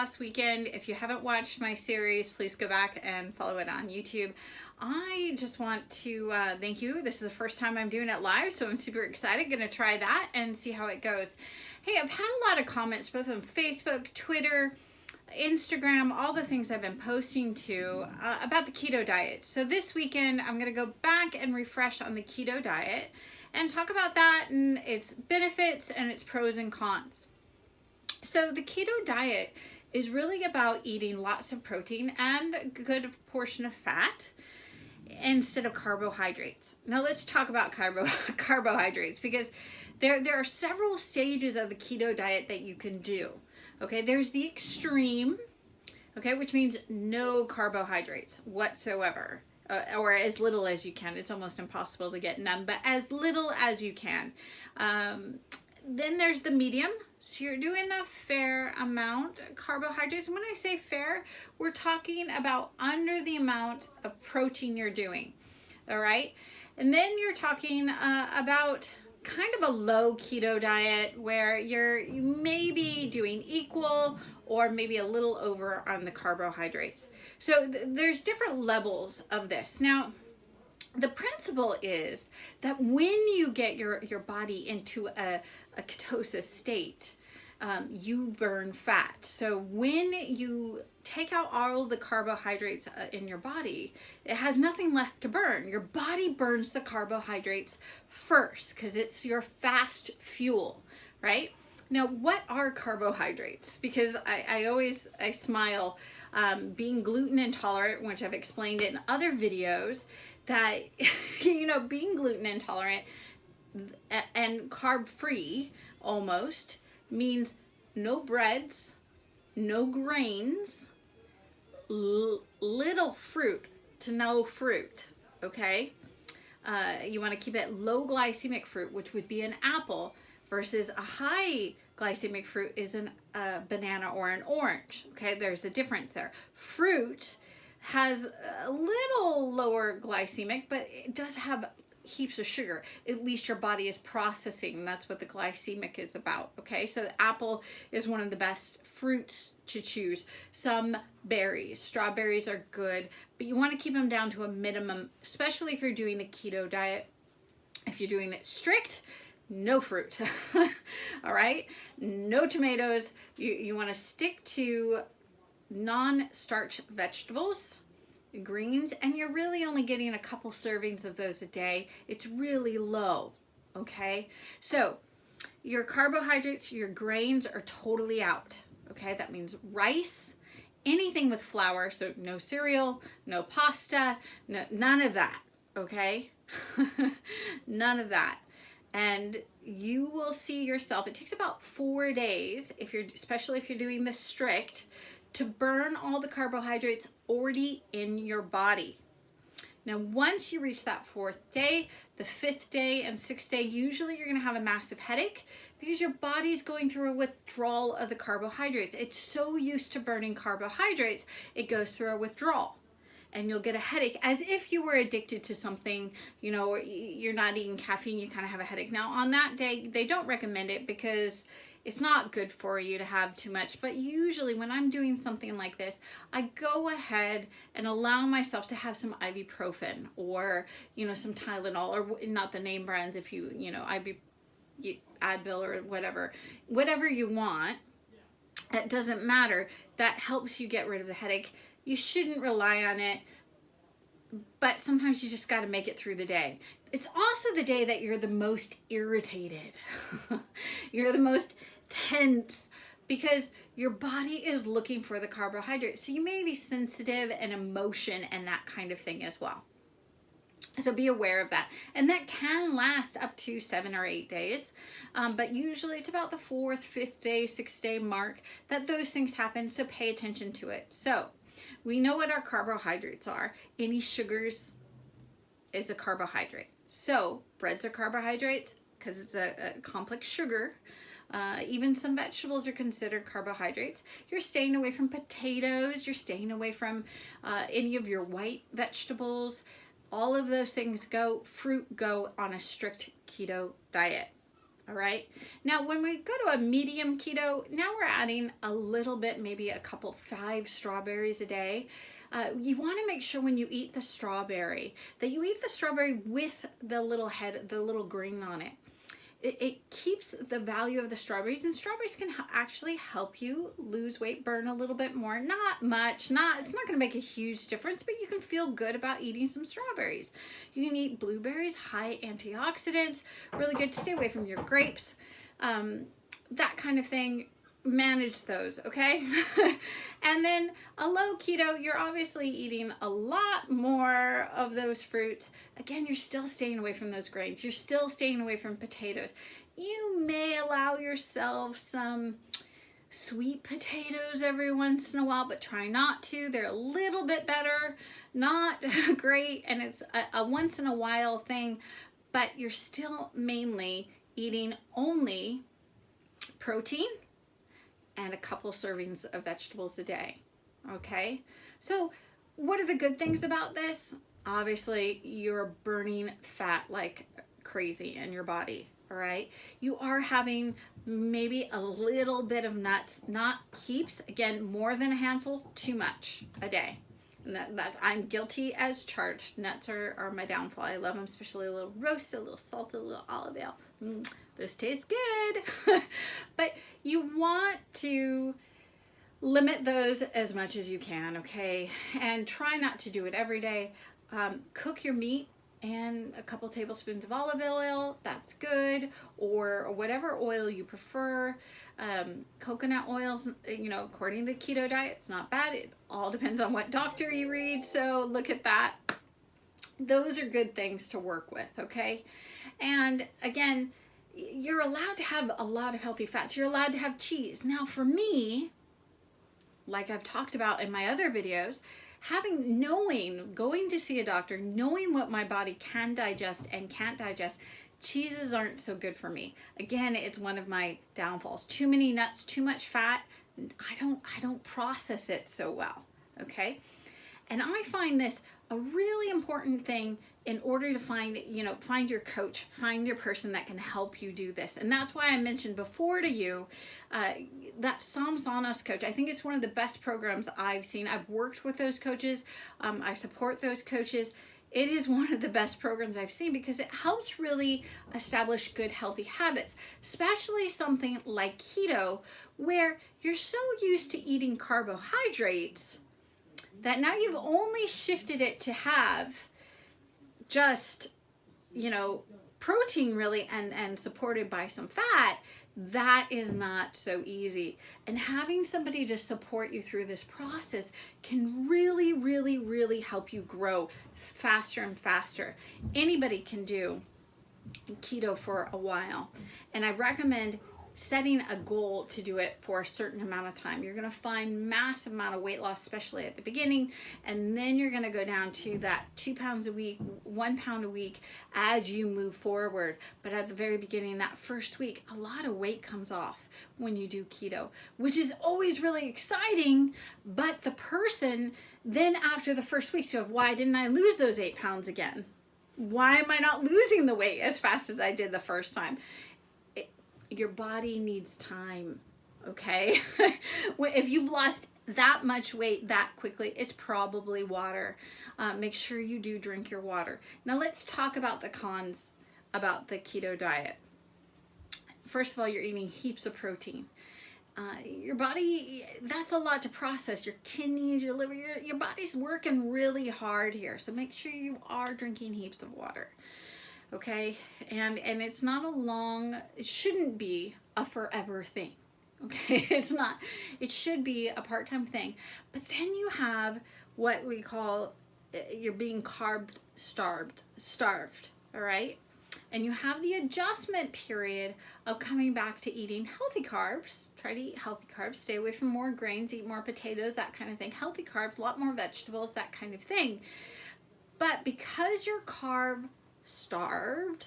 Loss Weekend. If you haven't watched my series, please go back and follow it on YouTube. I just want to thank you. This is the first time I'm doing it live, so I'm super excited. Gonna try that and see how it goes. Hey, I've had a lot of comments both on Facebook, Twitter, Instagram, all the things I've been posting to about the keto diet. So this weekend, I'm gonna go back and refresh on the keto diet and talk about that and its benefits and its pros and cons. So the keto diet is really about eating lots of protein and a good portion of fat instead of carbohydrates. Now let's talk about carbohydrates, because there are several stages of the keto diet that you can do. Okay, there's the extreme, okay, which means no carbohydrates whatsoever, or as little as you can. It's almost impossible to get none, but as little as you can. Then there's the medium, so you're doing a fair amount of carbohydrates. When I say fair, we're talking about under the amount of protein you're doing, all right? And then you're talking about kind of a low keto diet where you may be doing equal or maybe a little over on the carbohydrates. So there's different levels of this. Now, the principle is that when you get your body into a ketosis state, you burn fat. So when you take out all the carbohydrates in your body, it has nothing left to burn. Your body burns the carbohydrates first because it's your fast fuel, right? Now, what are carbohydrates? Because I smile being gluten intolerant, which I've explained in other videos, that, you know, being gluten intolerant and carb free almost means no breads, no grains, little fruit to no fruit, okay? You want to keep it low glycemic fruit, which would be an apple, versus a high glycemic fruit is a banana or an orange, okay? There's a difference there. Fruit has a little lower glycemic, but it does have heaps of sugar. At least your body is processing. That's what the glycemic is about, okay? So the apple is one of the best fruits to choose. Some berries, strawberries are good, but you want to keep them down to a minimum, especially if you're doing a keto diet. If you're doing it strict, no fruit, all right? No tomatoes. You want to stick to non-starch vegetables, greens, and you're really only getting a couple servings of those a day. It's really low, okay? So your carbohydrates, your grains are totally out, okay? That means rice, anything with flour, so no cereal, no pasta, none of that, okay? None of that. And you will see yourself, it takes about 4 days, especially if you're doing this strict, to burn all the carbohydrates already in your body. Now, once you reach that 4th day, the 5th day and 6th day, usually you're gonna have a massive headache because your body's going through a withdrawal of the carbohydrates. It's so used to burning carbohydrates, it goes through a withdrawal. And you'll get a headache as if you were addicted to something, you know, you're not eating caffeine, you kind of have a headache. Now, on that day, they don't recommend it because it's not good for you to have too much, but usually when I'm doing something like this, I go ahead and allow myself to have some ibuprofen or, you know, some Tylenol, or not the name brands, if you know, Advil or whatever you want. It doesn't matter. That helps you get rid of the headache. You shouldn't rely on it, but sometimes you just got to make it through the day. It's also the day that you're the most irritated. You're the most tense because your body is looking for the carbohydrates. So you may be sensitive and emotion and that kind of thing as well. So be aware of that. And that can last up to 7 or 8 days. But usually it's about the 4th, 5th day, 6th day mark that those things happen. So pay attention to it. So we know what our carbohydrates are. Any sugars is a carbohydrate. So breads are carbohydrates because it's a complex sugar. Even some vegetables are considered carbohydrates. You're staying away from potatoes. You're staying away from any of your white vegetables. All of those things go. Fruit go on a strict keto diet. All right. Now, when we go to a medium keto, now we're adding a little bit, maybe 5 strawberries a day. You want to make sure when you eat the strawberry that you eat the strawberry with the little head, the little green on it. It keeps the value of the strawberries, and strawberries can actually help you lose weight, burn a little bit more. Not much, it's not going to make a huge difference, but you can feel good about eating some strawberries. You can eat blueberries, high antioxidants, really good. Stay away from your grapes, that kind of thing. Manage those, okay? And then a low keto, you're obviously eating a lot more of those fruits. Again, you're still staying away from those grains. You're still staying away from potatoes. You may allow yourself some sweet potatoes every once in a while, but try not to. They're a little bit better, not great, and it's a once in a while thing, but you're still mainly eating only protein and a couple servings of vegetables a day. Okay, so what are the good things about this? Obviously, you're burning fat like crazy in your body. All right, you are having maybe a little bit of nuts, not heaps. Again, more than a handful, too much a day. And that I'm guilty as charged. Nuts are my downfall. I love them, especially a little roasted, a little salted, a little olive oil. This tastes good. But you want to limit those as much as you can, okay? And try not to do it every day. Cook your meat and a couple tablespoons of olive oil, that's good, or whatever oil you prefer. Coconut oils, according to the Keto Diet, it's not bad. It all depends on what doctor you read, so look at that. Those are good things to work with, okay? And again, you're allowed to have a lot of healthy fats. You're allowed to have cheese. Now for me, like I've talked about in my other videos, going to see a doctor, knowing what my body can digest and can't digest, cheeses aren't so good for me. Again, it's one of my downfalls. Too many nuts, too much fat. I don't process it so well, okay? And I find this a really important thing in order to find your coach, find your person that can help you do this. And that's why I mentioned before to you that Sum Sanos coach. I think it's one of the best programs I've seen. I've worked with those coaches. I support those coaches. It is one of the best programs I've seen because it helps really establish good, healthy habits, especially something like keto, where you're so used to eating carbohydrates that now you've only shifted it to have just, protein really and supported by some fat. That is not so easy. And having somebody to support you through this process can really, really, really help you grow faster and faster. Anybody can do keto for a while. And I recommend setting a goal to do it for a certain amount of time. You're going to find massive amount of weight loss, especially at the beginning, and then you're going to go down to that 2 pounds a week, 1 pound a week as you move forward. But at the very beginning, that first week, a lot of weight comes off when you do keto, which is always really exciting. But the person then after the first week says, why didn't I lose those 8 pounds again? Why am I not losing the weight as fast as I did the first time? Your body needs time, okay? If you've lost that much weight that quickly, it's probably water. Make sure you do drink your water. Now let's talk about the cons about the keto diet. First of all, you're eating heaps of protein. Your body, that's a lot to process. Your kidneys, your liver, your body's working really hard here. So make sure you are drinking heaps of water. Okay, and it's not it shouldn't be a forever thing. Okay, it's not. It should be a part-time thing. But then you have what we call, you're being starved, all right? And you have the adjustment period of coming back to eating healthy carbs. Try to eat healthy carbs, stay away from more grains, eat more potatoes, that kind of thing. Healthy carbs, a lot more vegetables, that kind of thing. But because you're carb starved,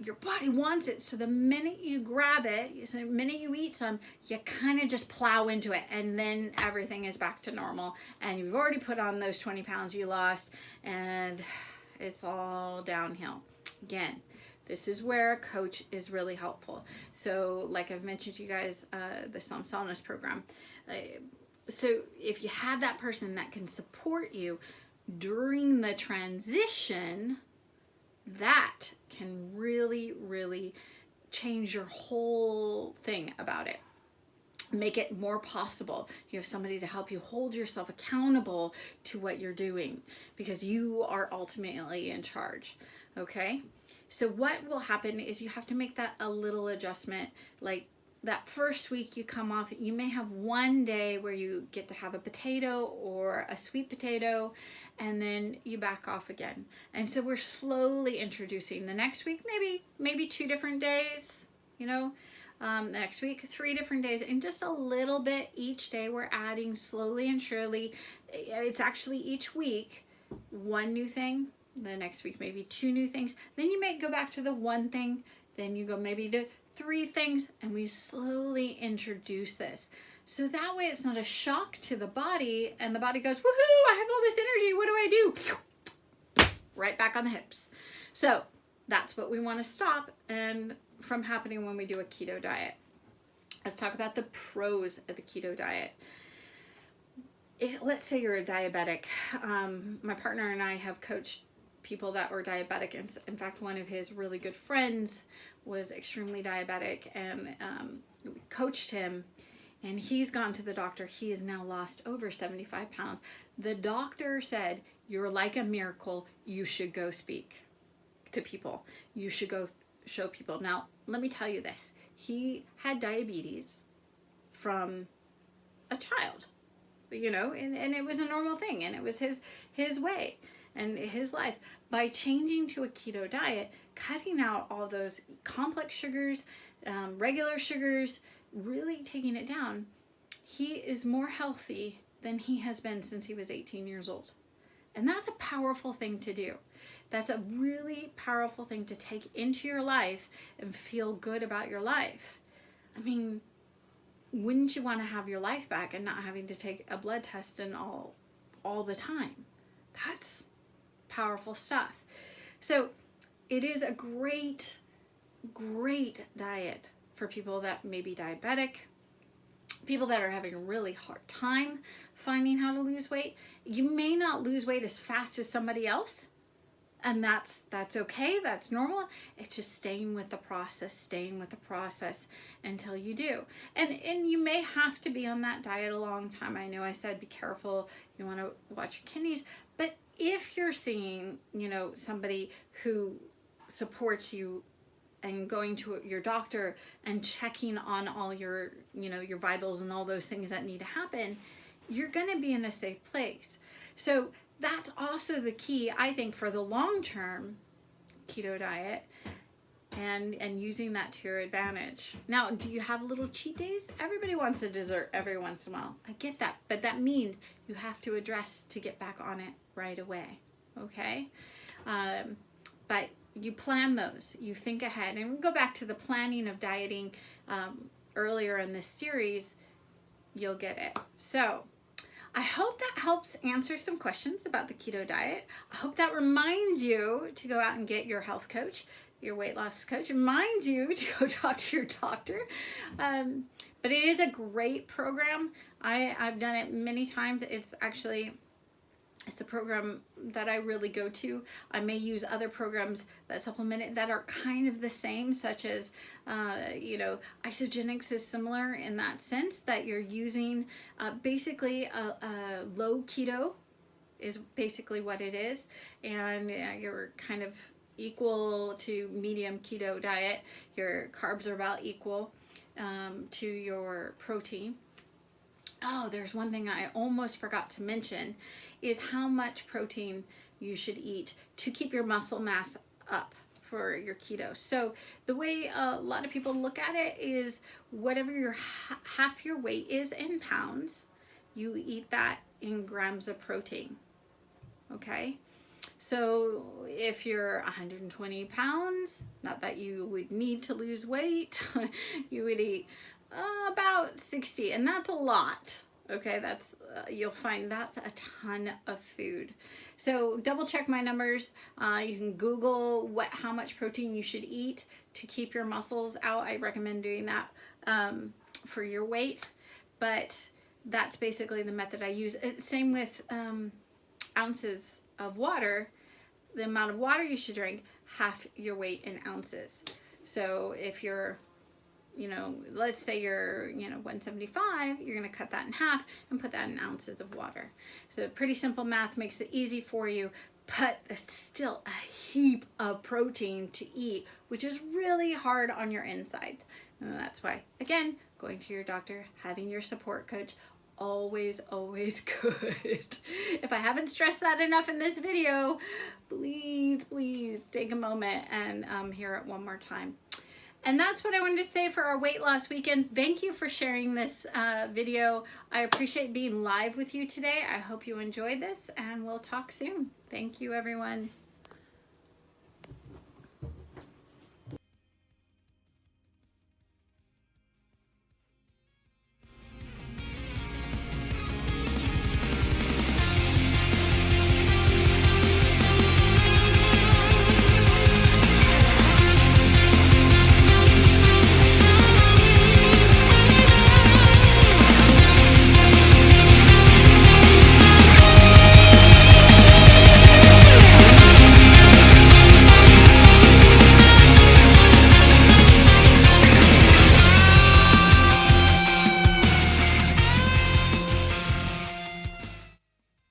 your body wants it, so the minute you grab it, the minute you eat some, you kind of just plow into it, and then everything is back to normal, and you've already put on those 20 pounds you lost, and it's all downhill. Again, This is where a coach is really helpful. So like I've mentioned to you guys, the Sum Sanos program. So if you have that person that can support you during the transition, that can really, really change your whole thing about it. Make it more possible. You have somebody to help you hold yourself accountable to what you're doing, because you are ultimately in charge. Okay? So what will happen is you have to make that a little adjustment. Like that first week you come off, you may have one day where you get to have a potato or a sweet potato, and then you back off again. And so we're slowly introducing the next week, maybe 2 different days, you know, the next week 3 different days, and just a little bit each day. We're adding slowly and surely. It's actually each week 1 new thing, the next week maybe 2 new things, then you may go back to the 1 thing, then you go maybe to 3 things, and we slowly introduce this. So that way it's not a shock to the body, and the body goes, woohoo, I have all this energy, what do I do? Right back on the hips. So that's what we want to stop and from happening when we do a keto diet. Let's talk about the pros of the keto diet. Let's say you're a diabetic. My partner and I have coached people that were diabetic. And in fact, one of his really good friends was extremely diabetic, and we coached him, and he's gone to the doctor. He has now lost over 75 pounds. The doctor said, you're like a miracle. You should go speak to people. You should go show people. Now, let me tell you this. He had diabetes from a child, you know, and it was a normal thing, and it was his way and his life. By changing to a keto diet, cutting out all those complex sugars, regular sugars, really taking it down, he is more healthy than he has been since he was 18 years old. And that's a powerful thing to do. That's a really powerful thing to take into your life and feel good about your life. I mean, wouldn't you want to have your life back and not having to take a blood test and all the time? That's powerful stuff. So it is a great diet for people that may be diabetic, people that are having a really hard time finding how to lose weight. You may not lose weight as fast as somebody else, and that's okay, that's normal. It's just staying with the process until you do. And you may have to be on that diet a long time. I know I said be careful, you want to watch your kidneys, but if you're seeing, you know, somebody who supports you and going to your doctor and checking on all your, you know, your vitals and all those things that need to happen, you're going to be in a safe place. So that's also the key, I think, for the long-term keto diet, and using that to your advantage. Now, do you have little cheat days? Everybody wants a dessert every once in a while. I get that, but that means you have to address to get back on it right away, okay? But you plan those, you think ahead, and we go back to the planning of dieting earlier in this series, you'll get it. So I hope that helps answer some questions about the keto diet. I hope that reminds you to go out and get your health coach, your weight loss coach. It reminds you to go talk to your doctor. But it is a great program. I've done it many times. It's the program that I really go to. I may use other programs that supplement it that are kind of the same, such as, you know, Isogenics is similar in that sense, that you're using basically a low keto is basically what it is. And you're kind of equal to medium keto diet. Your carbs are about equal to your protein. Oh, there's one thing I almost forgot to mention, is how much protein you should eat to keep your muscle mass up for your keto. So the way a lot of people look at it is whatever your half your weight is in pounds, you eat that in grams of protein, okay? So if you're 120 pounds, not that you would need to lose weight, you would eat about 60, and that's a lot, Okay, that's you'll find that's a ton of food. So double check my numbers. You can Google how much protein you should eat to keep your muscles out. I recommend doing that for your weight, but that's basically the method I use. Same with ounces of water. The amount of water you should drink, half your weight in ounces. So if you're, let's say you're, 175, you're going to cut that in half and put that in ounces of water. So pretty simple math, makes it easy for you, but it's still a heap of protein to eat, which is really hard on your insides. And that's why, again, going to your doctor, having your support coach, always good. If I haven't stressed that enough in this video, please take a moment and hear it one more time. And that's what I wanted to say for our weight loss weekend. Thank you for sharing this video. I appreciate being live with you today. I hope you enjoyed this, and we'll talk soon. Thank you, everyone.